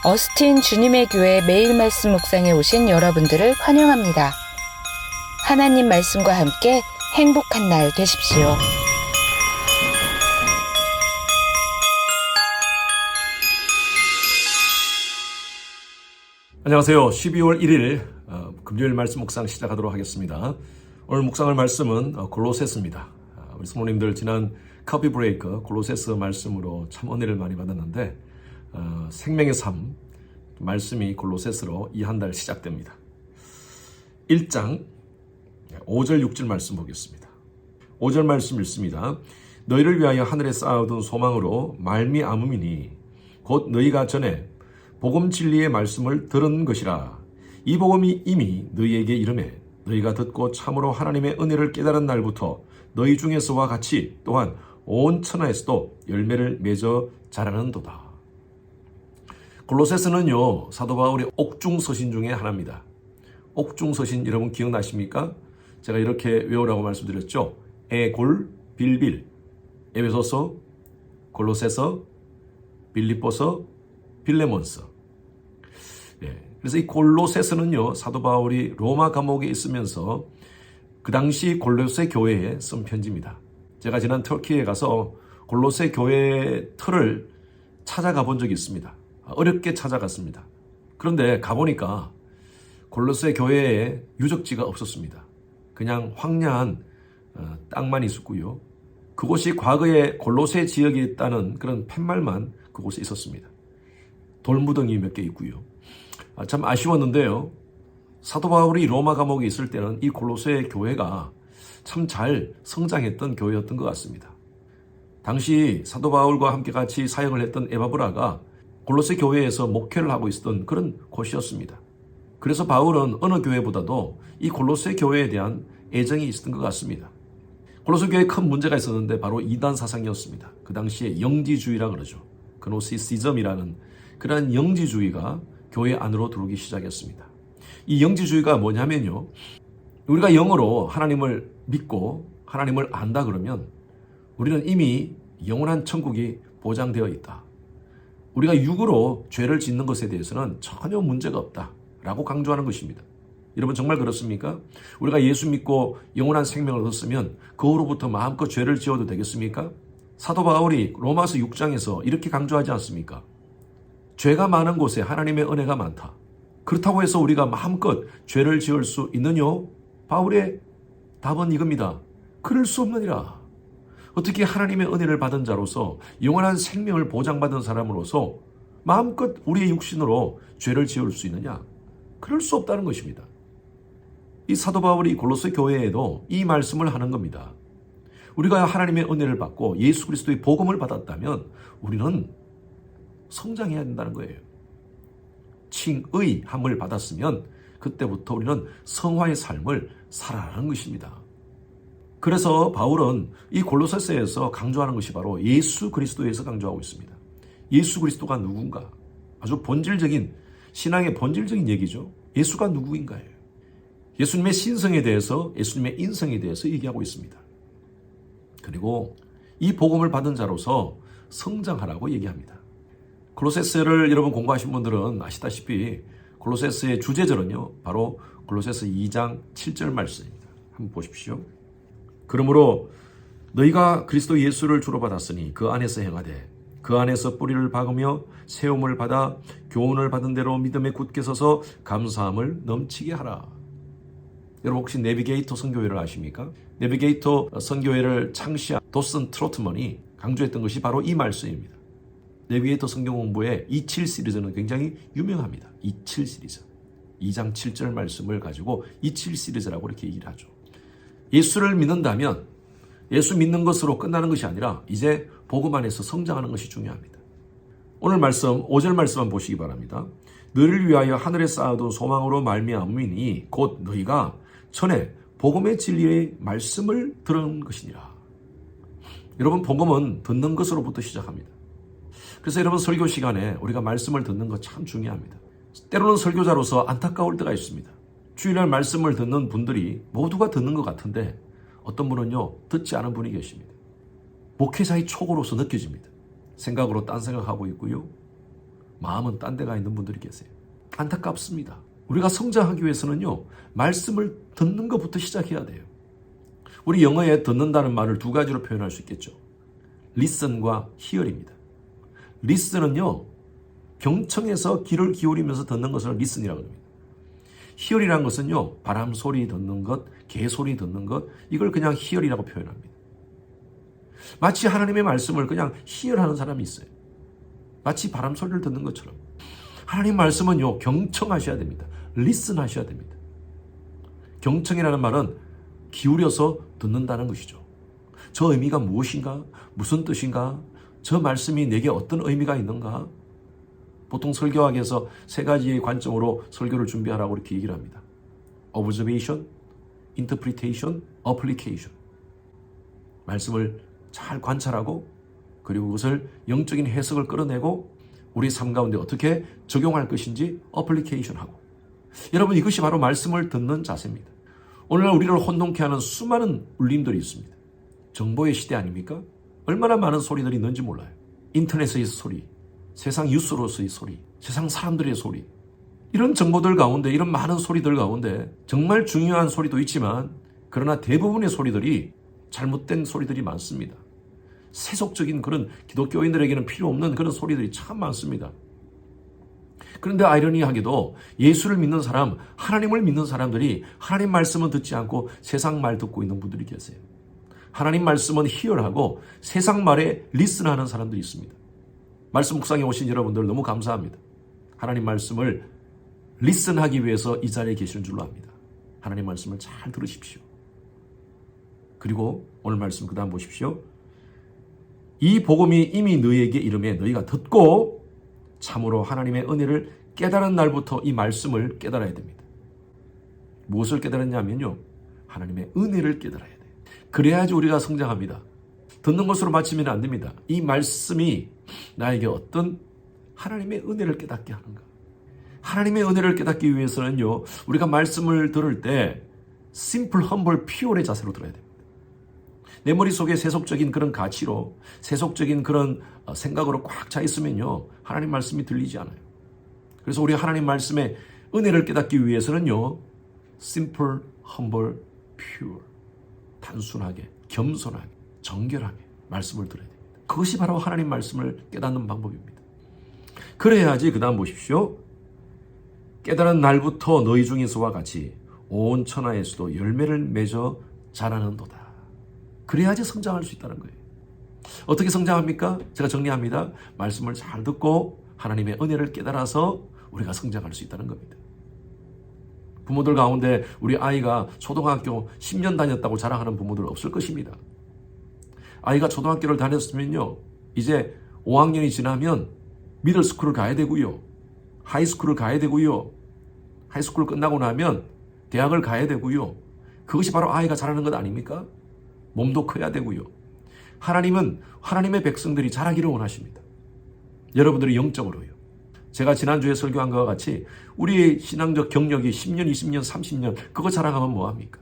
어스틴 주님의 교회 매일 말씀 묵상에 오신 여러분들을 환영합니다. 하나님 말씀과 함께 행복한 날 되십시오. 안녕하세요. 12월 1일 금요일 말씀 묵상 시작하도록 하겠습니다. 오늘 묵상할 말씀은 골로새서입니다. 우리 성도님들 지난 커피 브레이크 골로새서 말씀으로 참 은혜를 많이 받았는데 생명의 삶 말씀이 골로새서로 이 한 달 시작됩니다. 1장 5절 6절 말씀 보겠습니다. 5절 말씀 읽습니다. 너희를 위하여 하늘에 쌓아둔 소망으로 말미암음이니 곧 너희가 전에 복음 진리의 말씀을 들은 것이라. 이 복음이 이미 너희에게 이르매 너희가 듣고 참으로 하나님의 은혜를 깨달은 날부터 너희 중에서와 같이 또한 온 천하에서도 열매를 맺어 자라는도다. 골로새서는요, 사도 바울의 옥중서신 중에 하나입니다. 옥중서신 여러분 기억나십니까? 제가 이렇게 외우라고 말씀드렸죠. 에골 빌빌, 에베소서, 골로새서, 빌립보서, 빌레몬서. 그래서 이 골로새서는요, 사도 바울이 로마 감옥에 있으면서 그 당시 골로새 교회에 쓴 편지입니다. 제가 지난 터키에 가서 골로새 교회의 틀을 찾아가 본 적이 있습니다. 어렵게 찾아갔습니다. 그런데 가보니까 골로새 교회에 유적지가 없었습니다. 그냥 황량한 땅만 있었고요. 그곳이 과거에 골로새 지역에 있다는 그런 팻말만 그곳에 있었습니다. 돌무덩이 몇 개 있고요. 참 아쉬웠는데요. 사도 바울이 로마 감옥에 있을 때는 이 골로새 교회가 참 잘 성장했던 교회였던 것 같습니다. 당시 사도 바울과 함께 같이 사역을 했던 에바브라가 골로새 교회에서 목회를 하고 있었던 그런 곳이었습니다. 그래서 바울은 어느 교회보다도 이 골로새 교회에 대한 애정이 있었던 것 같습니다. 골로새 교회에 큰 문제가 있었는데 바로 이단 사상이었습니다. 그 당시에 영지주의라 그러죠. 그노시시즘이라는 그러한 영지주의가 교회 안으로 들어오기 시작했습니다. 이 영지주의가 뭐냐면요, 우리가 영으로 하나님을 믿고 하나님을 안다 그러면 우리는 이미 영원한 천국이 보장되어 있다. 우리가 육으로 죄를 짓는 것에 대해서는 전혀 문제가 없다라고 강조하는 것입니다. 여러분 정말 그렇습니까? 우리가 예수 믿고 영원한 생명을 얻었으면 그 후로부터 마음껏 죄를 지어도 되겠습니까? 사도 바울이 로마서 6장에서 이렇게 강조하지 않습니까? 죄가 많은 곳에 하나님의 은혜가 많다. 그렇다고 해서 우리가 마음껏 죄를 지을 수 있느냐? 바울의 답은 이겁니다. 그럴 수 없느니라. 어떻게 하나님의 은혜를 받은 자로서 영원한 생명을 보장받은 사람으로서 마음껏 우리의 육신으로 죄를 지을 수 있느냐? 그럴 수 없다는 것입니다. 이 사도 바울이 골로새 교회에도 이 말씀을 하는 겁니다. 우리가 하나님의 은혜를 받고 예수 그리스도의 복음을 받았다면 우리는 성장해야 된다는 거예요. 칭의함을 받았으면 그때부터 우리는 성화의 삶을 살아가는 것입니다. 그래서 바울은 이 골로새서에서 강조하는 것이 바로 예수 그리스도에서 강조하고 있습니다. 예수 그리스도가 누군가? 아주 본질적인, 신앙의 본질적인 얘기죠. 예수가 누구인가요? 예수님의 신성에 대해서, 예수님의 인성에 대해서 얘기하고 있습니다. 그리고 이 복음을 받은 자로서 성장하라고 얘기합니다. 골로새서를 여러분 공부하신 분들은 아시다시피 골로새서의 주제절은요, 바로 골로새서 2장 7절 말씀입니다. 한번 보십시오. 그러므로 너희가 그리스도 예수를 주로 받았으니 그 안에서 행하되 그 안에서 뿌리를 박으며 세움을 받아 교훈을 받은 대로 믿음에 굳게 서서 감사함을 넘치게 하라. 여러분 혹시 내비게이터 선교회를 아십니까? 내비게이터 선교회를 창시한 도슨 트로트먼이 강조했던 것이 바로 이 말씀입니다. 내비게이터 성경 공부의 27 시리즈는 굉장히 유명합니다. 27 시리즈. 2장 7절 말씀을 가지고 27 시리즈라고 이렇게 얘기를 하죠. 예수를 믿는다면 예수 믿는 것으로 끝나는 것이 아니라 이제 복음 안에서 성장하는 것이 중요합니다. 오늘 말씀 5절 말씀만 보시기 바랍니다. 너희를 위하여 하늘에 쌓아둔 소망으로 말미암으니 곧 너희가 전에 복음의 진리의 말씀을 들은 것이니라. 여러분 복음은 듣는 것으로부터 시작합니다. 그래서 여러분 설교 시간에 우리가 말씀을 듣는 것 참 중요합니다. 때로는 설교자로서 안타까울 때가 있습니다. 주일날 말씀을 듣는 분들이 모두가 듣는 것 같은데 어떤 분은요 듣지 않은 분이 계십니다. 목회자의 촉으로서 느껴집니다. 생각으로 딴 생각하고 있고요. 마음은 딴 데가 있는 분들이 계세요. 안타깝습니다. 우리가 성장하기 위해서는요, 말씀을 듣는 것부터 시작해야 돼요. 우리 영어에 듣는다는 말을 두 가지로 표현할 수 있겠죠. listen과 hear입니다. listen은요, 경청해서 귀를 기울이면서 듣는 것을 listen이라고 합니다. hear이라는 것은요, 바람 소리 듣는 것, 개 소리 듣는 것, 이걸 그냥 hear이라고 표현합니다. 마치 하나님의 말씀을 그냥 hear하는 사람이 있어요. 마치 바람 소리를 듣는 것처럼. 하나님 말씀은요, 경청하셔야 됩니다. listen 하셔야 됩니다. 경청이라는 말은 기울여서 듣는다는 것이죠. 저 의미가 무엇인가? 무슨 뜻인가? 저 말씀이 내게 어떤 의미가 있는가? 보통 설교학에서 세 가지의 관점으로 설교를 준비하라고 이렇게 얘기를 합니다. Observation, Interpretation, Application. 말씀을 잘 관찰하고 그리고 그것을 영적인 해석을 끌어내고 우리 삶 가운데 어떻게 적용할 것인지 어플리케이션하고. 여러분, 이것이 바로 말씀을 듣는 자세입니다. 오늘날 우리를 혼동케 하는 수많은 울림들이 있습니다. 정보의 시대 아닙니까? 얼마나 많은 소리들이 있는지 몰라요. 인터넷의 소리, 세상 뉴스로서의 소리, 세상 사람들의 소리. 이런 정보들 가운데, 이런 많은 소리들 가운데 정말 중요한 소리도 있지만 그러나 대부분의 소리들이 잘못된 소리들이 많습니다. 세속적인 그런 기독교인들에게는 필요 없는 그런 소리들이 참 많습니다. 그런데 아이러니하게도 예수를 믿는 사람, 하나님을 믿는 사람들이 하나님 말씀은 듣지 않고 세상 말 듣고 있는 분들이 계세요. 하나님 말씀은 hear하고 세상 말에 listen하는 사람들이 있습니다. 말씀 묵상에 오신 여러분들 너무 감사합니다. 하나님 말씀을 listen하기 위해서 이 자리에 계시는 줄로 압니다. 하나님 말씀을 잘 들으십시오. 그리고 오늘 말씀 그 다음 보십시오. 이 복음이 이미 너희에게 이르매 너희가 듣고 참으로 하나님의 은혜를 깨달은 날부터 이 말씀을 깨달아야 됩니다. 무엇을 깨달았냐면요, 하나님의 은혜를 깨달아야 돼요. 그래야지 우리가 성장합니다. 듣는 것으로 마치면 안 됩니다. 이 말씀이 나에게 어떤 하나님의 은혜를 깨닫게 하는가. 하나님의 은혜를 깨닫기 위해서는요, 우리가 말씀을 들을 때 simple, humble, pure의 자세로 들어야 됩니다. 내 머릿속에 세속적인 그런 가치로, 세속적인 그런 생각으로 꽉 차 있으면요, 하나님 말씀이 들리지 않아요. 그래서 우리 하나님 말씀의 은혜를 깨닫기 위해서는요, simple, humble, pure, 단순하게, 겸손하게, 정결하게 말씀을 들어야 됩니다. 그것이 바로 하나님 말씀을 깨닫는 방법입니다. 그래야지 그 다음 보십시오. 깨달은 날부터 너희 중에서와 같이 온 천하에서도 열매를 맺어 자라는도다. 그래야지 성장할 수 있다는 거예요. 어떻게 성장합니까? 제가 정리합니다. 말씀을 잘 듣고 하나님의 은혜를 깨달아서 우리가 성장할 수 있다는 겁니다. 부모들 가운데 우리 아이가 초등학교 10년 다녔다고 자랑하는 부모들 없을 것입니다. 아이가 초등학교를 다녔으면요, 이제 5학년이 지나면 미들스쿨을 가야 되고요, 하이스쿨을 가야 되고요, 하이스쿨 끝나고 나면 대학을 가야 되고요. 그것이 바로 아이가 자라는 것 아닙니까? 몸도 커야 되고요. 하나님은 하나님의 백성들이 자라기를 원하십니다. 여러분들이 영적으로요. 제가 지난주에 설교한 것과 같이 우리의 신앙적 경력이 10년, 20년, 30년 그거 자랑하면 뭐합니까?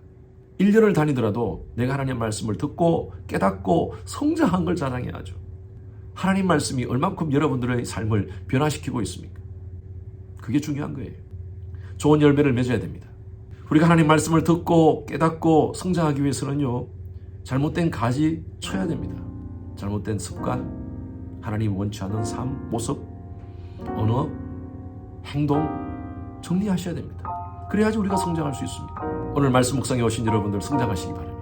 1년을 다니더라도 내가 하나님 말씀을 듣고 깨닫고 성장한 걸 자랑해야죠. 하나님 말씀이 얼만큼 여러분들의 삶을 변화시키고 있습니까? 그게 중요한 거예요. 좋은 열매를 맺어야 됩니다. 우리가 하나님 말씀을 듣고 깨닫고 성장하기 위해서는요, 잘못된 가지 쳐야 됩니다. 잘못된 습관, 하나님 원치 않는 삶, 모습, 언어, 행동 정리하셔야 됩니다. 그래야지 우리가 성장할 수 있습니다. 오늘 말씀 묵상에 오신 여러분들 성장하시기 바랍니다.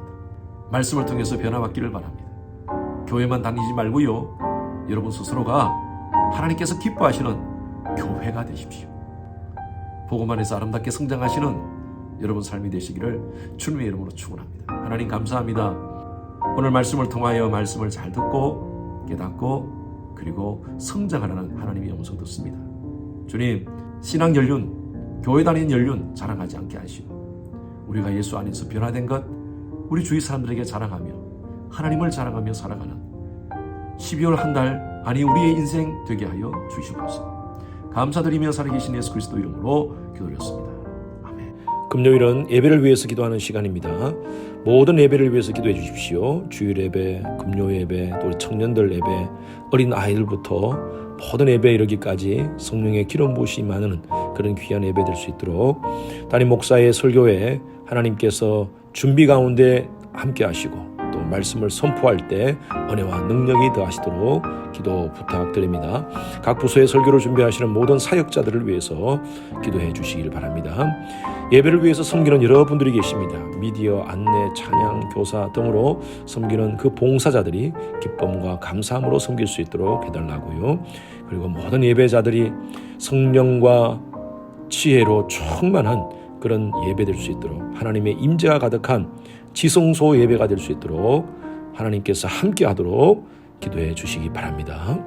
말씀을 통해서 변화받기를 바랍니다. 교회만 다니지 말고요, 여러분 스스로가 하나님께서 기뻐하시는 교회가 되십시오. 복음 안에서 아름답게 성장하시는 여러분 삶이 되시기를 주님의 이름으로 축원합니다. 하나님 감사합니다. 오늘 말씀을 통하여 말씀을 잘 듣고 깨닫고 그리고 성장하라는 하나님의 음성 듣습니다. 주님, 신앙 연륜, 교회 다니는 연륜 자랑하지 않게 하시고 우리가 예수 안에서 변화된 것 우리 주위 사람들에게 자랑하며 하나님을 자랑하며 살아가는 12월 한 달, 아니 우리의 인생 되게 하여 주시옵소서. 감사드리며 살아계신 예수 그리스도 이름으로 기도드렸습니다. 아멘. 금요일은 예배를 위해서 기도하는 시간입니다. 모든 예배를 위해서 기도해 주십시오. 주일 예배, 금요 예배, 또 우리 청년들 예배, 어린 아이들부터 모든 예배에 이르기까지 성령의 기름 부으심이 임하는 그런 귀한 예배 될 수 있도록 담임 목사의 설교에 하나님께서 준비 가운데 함께 하시고 또 말씀을 선포할 때 은혜와 능력이 더하시도록 기도 부탁드립니다. 각 부서의 설교를 준비하시는 모든 사역자들을 위해서 기도해 주시길 바랍니다. 예배를 위해서 섬기는 여러분들이 계십니다. 미디어, 안내, 찬양, 교사 등으로 섬기는 그 봉사자들이 기쁨과 감사함으로 섬길 수 있도록 해달라고요. 그리고 모든 예배자들이 성령과 지혜로 충만한 그런 예배 될 수 있도록 하나님의 임재가 가득한 지성소 예배가 될 수 있도록 하나님께서 함께 하도록 기도해 주시기 바랍니다.